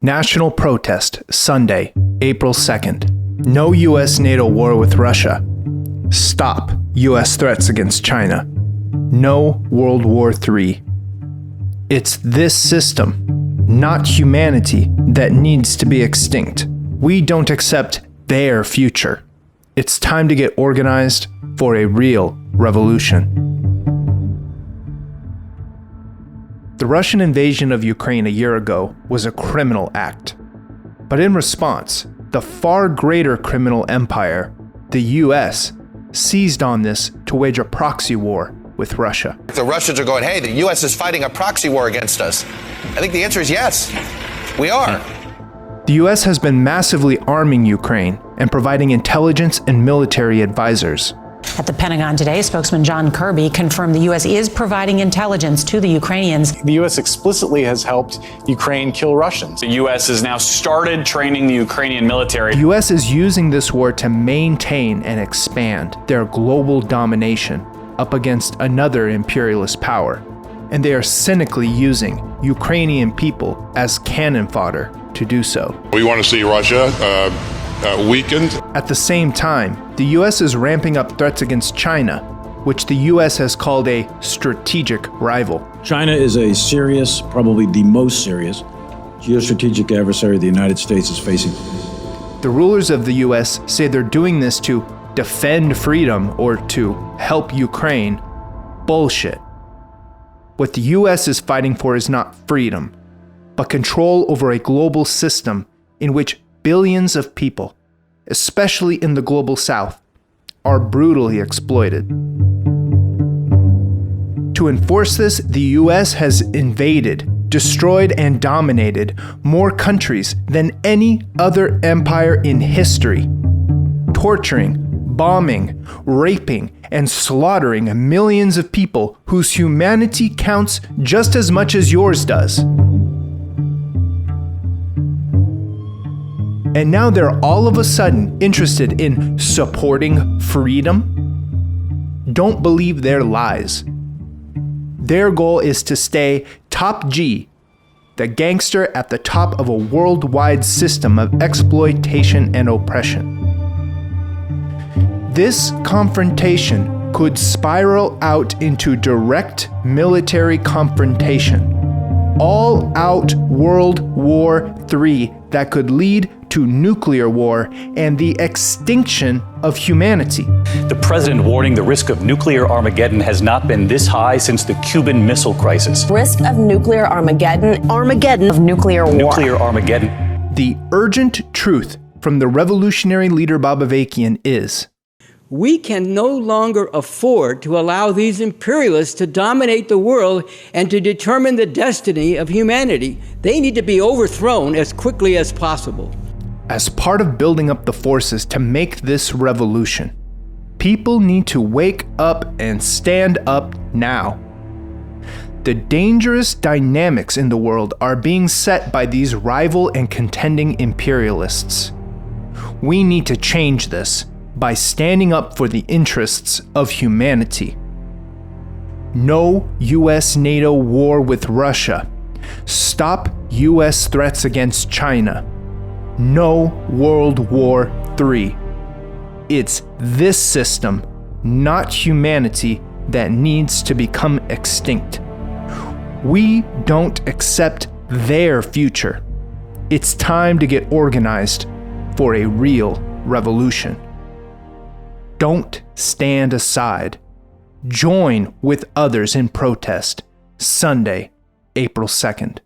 National protest, Sunday, April 2nd. No U.S.-NATO war with Russia. Stop U.S. threats against China. No World War III. It's this system, not humanity, that needs to be extinct. We don't accept their future. It's time to get organized for a real revolution. The Russian invasion of Ukraine a year ago was a criminal act. But in response, the far greater criminal empire, the US, seized on this to wage a proxy war with Russia. The Russians are going, hey, the US is fighting a proxy war against us. I think the answer is yes, we are. The US has been massively arming Ukraine and providing intelligence and military advisors. At the Pentagon today, spokesman John Kirby confirmed the U.S. is providing intelligence to the Ukrainians. The U.S. explicitly has helped Ukraine kill Russians. The U.S. has now started training the Ukrainian military. The U.S. is using this war to maintain and expand their global domination up against another imperialist power. And they are cynically using Ukrainian people as cannon fodder to do so. We want to see Russia weakened. At the same time, the U.S. is ramping up threats against China, which the U.S. has called a strategic rival. China is a serious, probably the most serious, geostrategic adversary the United States is facing. The rulers of the U.S. say they're doing this to defend freedom or to help Ukraine. Bullshit. What the U.S. is fighting for is not freedom, but control over a global system in which billions of people, especially in the global south, are brutally exploited. To enforce this, the US has invaded, destroyed, and dominated more countries than any other empire in history, torturing, bombing, raping, and slaughtering millions of people whose humanity counts just as much as yours does. And now they're all of a sudden interested in supporting freedom? Don't believe their lies. Their goal is to stay top G, the gangster at the top of a worldwide system of exploitation and oppression. This confrontation could spiral out into direct military confrontation. All-out World War III that could lead to nuclear war and the extinction of humanity. The president warning the risk of nuclear Armageddon has not been this high since the Cuban Missile Crisis. Risk of nuclear Armageddon. Armageddon of nuclear war. Nuclear Armageddon. The urgent truth from the revolutionary leader Bobavakian is: we can no longer afford to allow these imperialists to dominate the world and to determine the destiny of humanity. They need to be overthrown as quickly as possible. As part of building up the forces to make this revolution, people need to wake up and stand up now. The dangerous dynamics in the world are being set by these rival and contending imperialists. We need to change this by standing up for the interests of humanity. No US-NATO war with Russia. Stop US threats against China. No World War III. It's this system, not humanity, that needs to become extinct. We don't accept their future. It's time to get organized for a real revolution. Don't stand aside. Join with others in protest, Sunday, April 2nd.